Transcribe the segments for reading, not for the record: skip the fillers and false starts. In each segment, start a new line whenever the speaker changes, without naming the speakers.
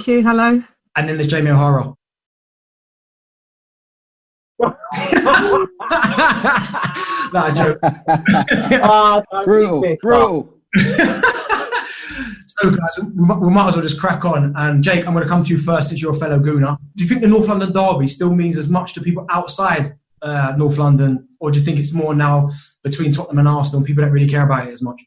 Thank you. Hello.
And then there's Jamie O'Hara. No, joke.
Brutal.
So, guys, we might as well just crack on. And Jake, I'm going to come to you first since you're a fellow Gooner. Do you think the North London derby still means as much to people outside North London, or do you think it's more now between Tottenham and Arsenal and people don't really care about it as much?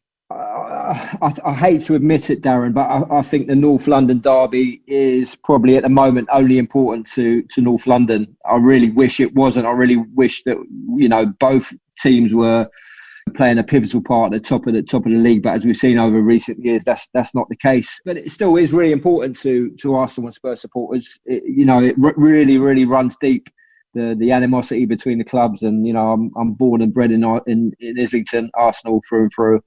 I hate to admit it, Darren, but I think the North London derby is probably at the moment only important to North London. I really wish it wasn't. I really wish that, you know, both teams were playing a pivotal part at the top of the league. But as we've seen over recent years, that's not the case. But it still is really important to Arsenal and Spurs supporters. It really, really runs deep. The animosity between the clubs, and I'm born and bred in Islington, Arsenal through and through.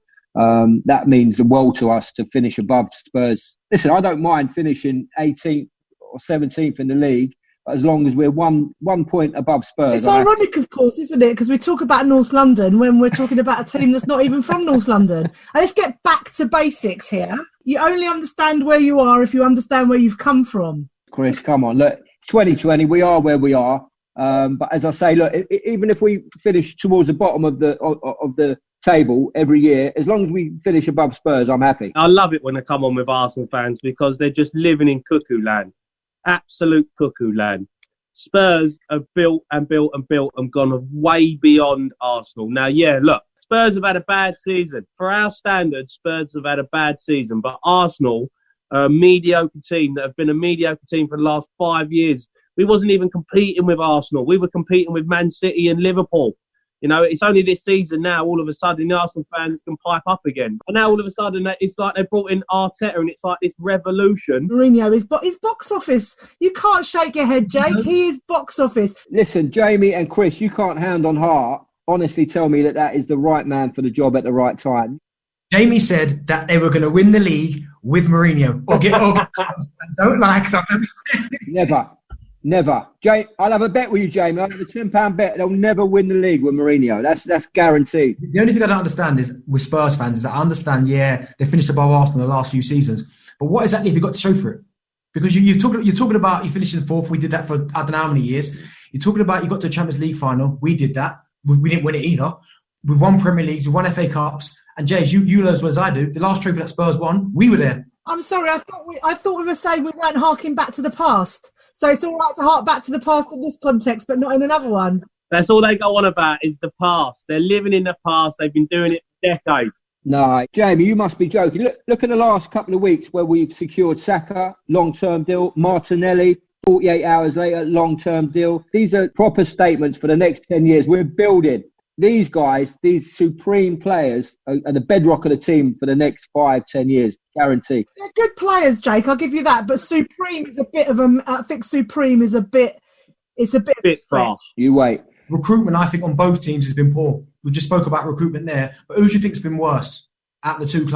That means the world to us to finish above Spurs. Listen, I don't mind finishing 18th or 17th in the league, but as long as we're one point above Spurs.
It's ironic, of course, isn't it? Because we talk about North London when we're talking about a team that's not even from North London. And let's get back to basics here. You only understand where you are if you understand where you've come from.
Chris, come on. Look, it's 2020. We are where we are. But as I say, look, even if we finish towards the bottom of the table every year, as long as we finish above Spurs, I'm happy.
I love it when I come on with Arsenal fans because they're just living in cuckoo land. Absolute cuckoo land. Spurs have built and built and built and gone way beyond Arsenal. Now, yeah, look, Spurs have had a bad season. For our standards, Spurs have had a bad season. But Arsenal are a mediocre team that have been a mediocre team for the last 5 years. We wasn't even competing with Arsenal. We were competing with Man City and Liverpool. You know, it's only this season now, all of a sudden, the Arsenal fans can pipe up again. And now all of a sudden, it's like they brought in Arteta and it's like this revolution.
Mourinho is box office. You can't shake your head, Jake. He is box office.
Listen, Jamie and Chris, you can't hand on heart honestly tell me that is the right man for the job at the right time.
Jamie said that they were going to win the league with Mourinho. Don't like that.
Never. I'll have a bet with you, Jamie. I'll have a £10 bet. They'll never win the league with Mourinho. That's guaranteed.
The only thing I don't understand is with Spurs fans is that I understand, they finished above Arsenal the last few seasons. But what exactly have you got to show for it? Because you're talking about you finished in fourth. We did that for I don't know how many years. You're talking about you got to the Champions League final. We did that. We didn't win it either. We've won Premier Leagues. We've won FA Cups. And Jay, you know as well as I do, the last trophy that Spurs won, we were there.
I'm sorry. I thought we were saying we weren't harking back to the past. So it's all right to hark back to the past in this context, but not in another one.
That's all they go on about is the past. They're living in the past. They've been doing it for decades.
No, Jamie, you must be joking. Look at the last couple of weeks where we've secured Saka, long-term deal, Martinelli, 48 hours later, long-term deal. These are proper statements for the next 10 years. We're building. These guys, these supreme players, are the bedrock of the team for the next 5-10 years, guaranteed.
They're good players, Jake. I'll give you that. But supreme is a bit of a. I think supreme is a bit. It's a bit
fast.
You wait.
Recruitment, I think, on both teams has been poor. We just spoke about recruitment there, but who do you think's been worse at the two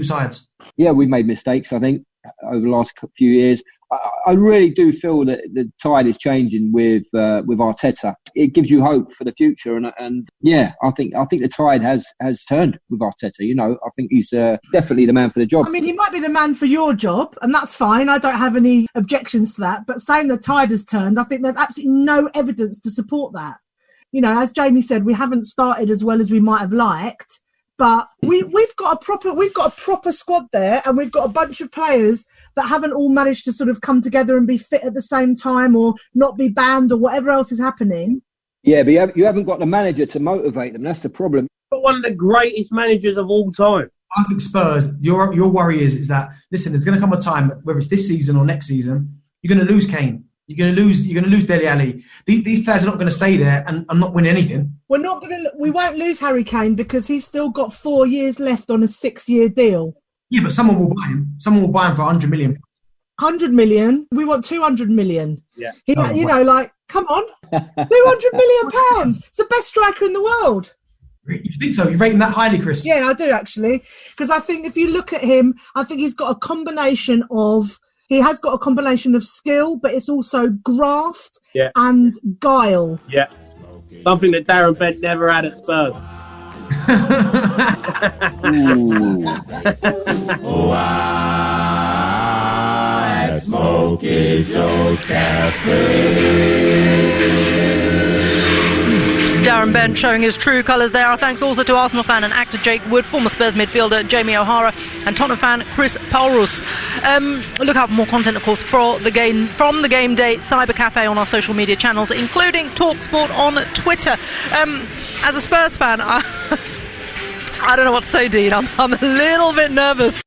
sides?
Yeah, we've made mistakes, I think, over the last few years. I really do feel that the tide is changing with Arteta. It gives you hope for the future, and yeah, I think the tide has turned with Arteta. You know, I think he's definitely the man for the job.
I mean, he might be the man for your job, and that's fine. I don't have any objections to that. But saying the tide has turned, I think there's absolutely no evidence to support that. You know, as Jamie said, we haven't started as well as we might have liked. But we've got a proper squad there, and we've got a bunch of players that haven't all managed to sort of come together and be fit at the same time, or not be banned, or whatever else is happening.
Yeah, but you haven't got the manager to motivate them. That's the problem.
But one of the greatest managers of all time.
I think Spurs. Your worry is that listen, there's going to come a time, whether it's this season or next season, you're going to lose Kane. You're going to lose Dele Alli. These players are not going to stay there and not win anything.
We won't lose Harry Kane because he's still got 4 years left on a 6-year deal.
Yeah, but someone will buy him. Someone will buy him for 100 million.
100 million? We want 200 million.
Yeah.
Come on. 200 million pounds. It's the best striker in the world.
You think so? You rate him that highly, Chris?
Yeah, I do actually. Because I think if you look at him, I think he's got a combination of... He has got a combination of skill, but it's also graft and guile.
Yeah. Something that Darren Bent never had at Spurs.
Oh, I at Smokey Joe's Cafe.
Darren Bent showing his true colours there. Our thanks also to Arsenal fan and actor Jake Wood, former Spurs midfielder Jamie O'Hara, and Tottenham fan Chris Paulrus. Look out for more content, of course, from the game day Cyber Cafe on our social media channels, including TalkSport on Twitter. As a Spurs fan, I don't know what to say, Dean. I'm a little bit nervous.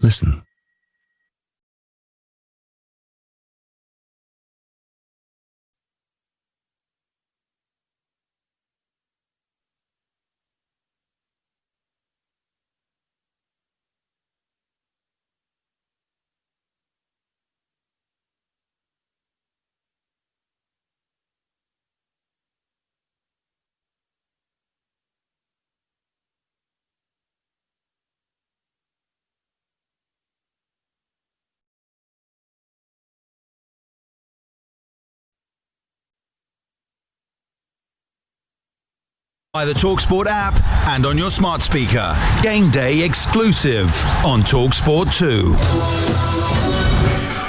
Listen. By the TalkSport app and on your smart speaker. Game day exclusive on TalkSport 2.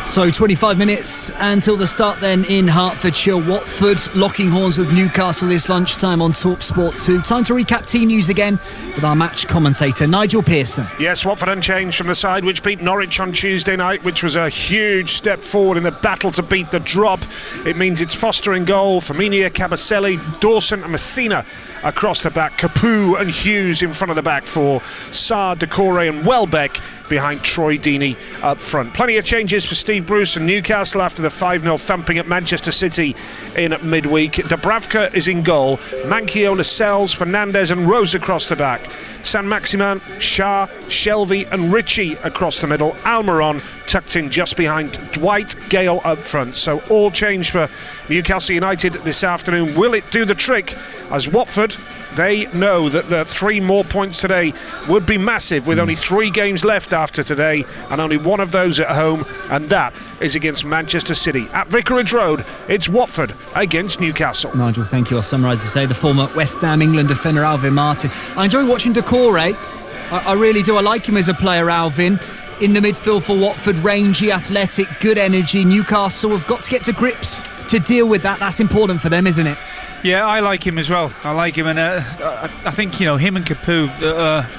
So 25 minutes until the start then in Hertfordshire. Watford locking horns with Newcastle this lunchtime on TalkSport 2. Time to recap team news again with our match commentator Nigel Pearson.
Yes, Watford unchanged from the side which beat Norwich on Tuesday night, which was a huge step forward in the battle to beat the drop. It means it's Foster in goal, Firmino, Cabaselli, Dawson and Messina across the back, Capoue and Hughes in front of the back for Sarr, Decore and Welbeck behind Troy Deeney up front. Plenty of changes for Steve Bruce and Newcastle after the 5-0 thumping at Manchester City in midweek. Dubravka is in goal, Manquillo, Lascelles, Fernandez and Rose across the back. Saint-Maximin, Shah, Shelvey and Ritchie across the middle. Almiron tucked in just behind Dwight, Gale up front. So all change for Newcastle United this afternoon. Will it do the trick? As Watford, they know that the 3 more points today would be massive, with only 3 games left after today and only one of those at home, and that is against Manchester City. At Vicarage Road, it's Watford against Newcastle.
Nigel, thank you. I'll summarise to say the former West Ham England defender Alvin Martin. I enjoy watching Decore. I really do. I like him as a player, Alvin. In the midfield for Watford, rangy, athletic, good energy. Newcastle have got to get to grips to deal with that. That's important for them, isn't it?
Yeah, I like him as well. I like him, and I think him and Capoue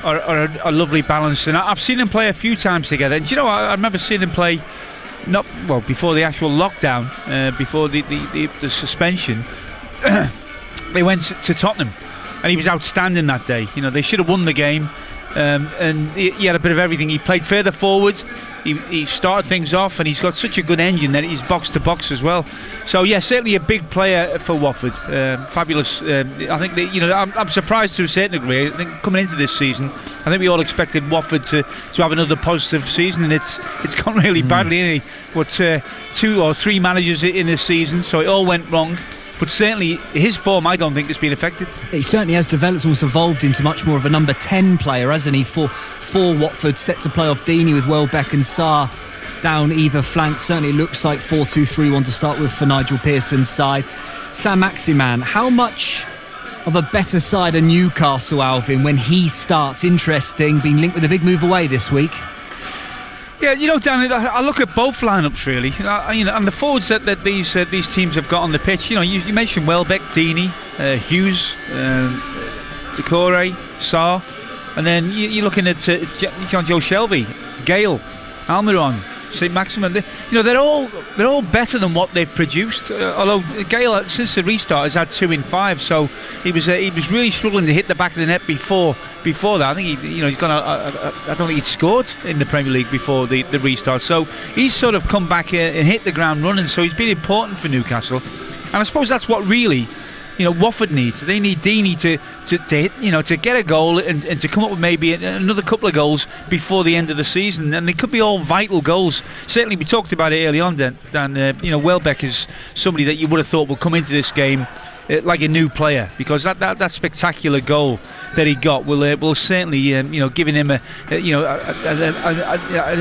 are a lovely balance. And I've seen them play a few times together. And I remember seeing them play before the actual lockdown, before the suspension. They went to Tottenham, and he was outstanding that day. They should have won the game. And he had a bit of everything. He played further forward. He started things off, and he's got such a good engine that he's box to box as well. So yeah, certainly a big player for Watford. Fabulous. I think I'm surprised to a certain degree. I think coming into this season, I think we all expected Watford to have another positive season, and it's gone really badly. 2 or 3 managers in this season, so it all went wrong. But certainly his form, I don't think, has been affected.
He certainly has developed, almost evolved into much more of a number 10 player, hasn't he? For Watford, set to play off Deeney with Welbeck and Sarr down either flank. Certainly looks like 4-2-3-1 to start with for Nigel Pearson's side. Saint-Maximin, how much of a better side are Newcastle, Alvin, when he starts? Interesting, being linked with a big move away this week.
Yeah, Dan, I look at both lineups really, and the forwards that these teams have got on the pitch. You mentioned Welbeck, Deeney, Hughes, Decore, Sarr, and then you're looking at John Joe Shelvey, Gale, Almiron, Saint-Maximin. They're all better than what they've produced. Although Gale, since the restart, has had 2 in 5, so he was really struggling to hit the back of the net before that. I think he's gone. I don't think he'd scored in the Premier League before the restart. So he's sort of come back and hit the ground running. So he's been important for Newcastle, and I suppose that's what really Watford need. They need Deeney to get a goal and to come up with maybe another couple of goals before the end of the season, and they could be all vital goals. Certainly, we talked about it early on. Dan, Welbeck is somebody that you would have thought would come into this game like a new player, because that spectacular goal that he got will certainly giving him an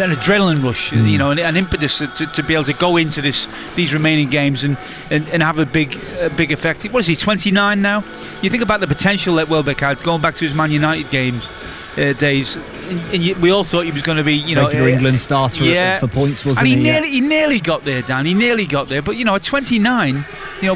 adrenaline rush, an impetus to be able to go into these remaining games and have a big effect. What is he, 29 now? You think about the potential that Welbeck had going back to his Man United days, and we all thought he was going to be
regular England starter for points, wasn't he?
And he nearly got there, Dan. He nearly got there, but at 29,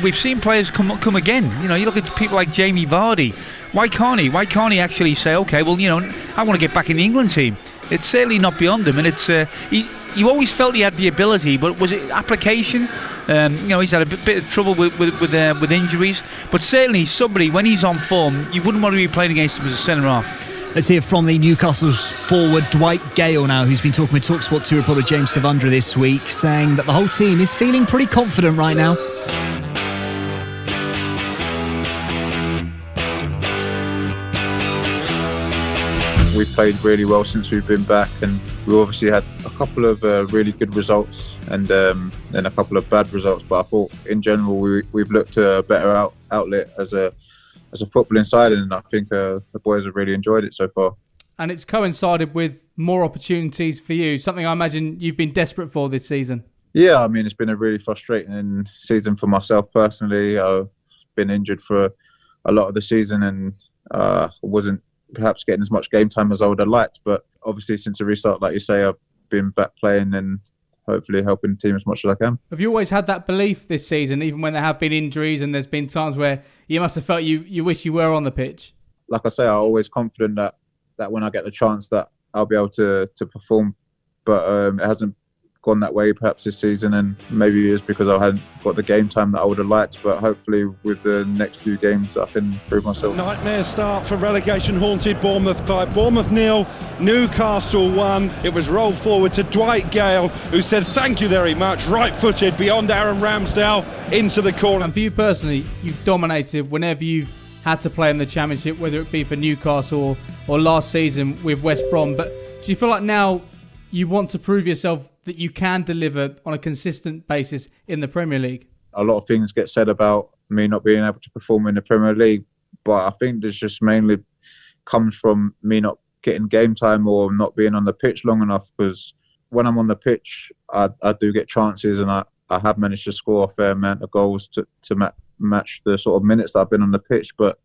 we've seen players come again. You look at people like Jamie Vardy. Why can't he actually say, okay, well, I want to get back in the England team? It's certainly not beyond him, and it's you always felt he had the ability, but was it application? He's had a bit of trouble with injuries, but certainly somebody, when he's on form, you wouldn't want to be playing against him as a centre half.
Let's hear from the Newcastle's forward Dwight Gale now, who's been talking with TalkSport 2 reporter James Savundra this week, saying that the whole team is feeling pretty confident right now.
We've played really well since we've been back, and we obviously had a couple of really good results and then a couple of bad results. But I thought in general we've looked a better outlet as a footballing side, and I think the boys have really enjoyed it so far.
And it's coincided with more opportunities for you, something I imagine you've been desperate for this season.
Yeah, I mean, it's been a really frustrating season for myself personally. I've been injured for a lot of the season and wasn't perhaps getting as much game time as I would have liked. But obviously since the restart, like you say, I've been back playing and hopefully helping the team as much as I can.
Have you always had that belief this season, even when there have been injuries and there's been times where you must have felt you wish you were on the pitch?
Like I say, I'm always confident that when I get the chance that I'll be able to perform. But it hasn't gone that way perhaps this season, and maybe it's because I hadn't got the game time that I would have liked, but hopefully with the next few games I can prove myself.
Nightmare start for relegation haunted Bournemouth by Bournemouth 0, Newcastle 1. It was rolled forward to Dwight Gale, who said thank you very much, right footed beyond Aaron Ramsdale into the corner.
And for you personally, you've dominated whenever you've had to play in the Championship, whether it be for Newcastle or last season with West Brom. But do you feel like now you want to prove yourself that you can deliver on a consistent basis in the Premier League?
A lot of things get said about me not being able to perform in the Premier League, but I think this just mainly comes from me not getting game time or not being on the pitch long enough, because when I'm on the pitch, I do get chances and I have managed to score a fair amount of goals to match the sort of minutes that I've been on the pitch. But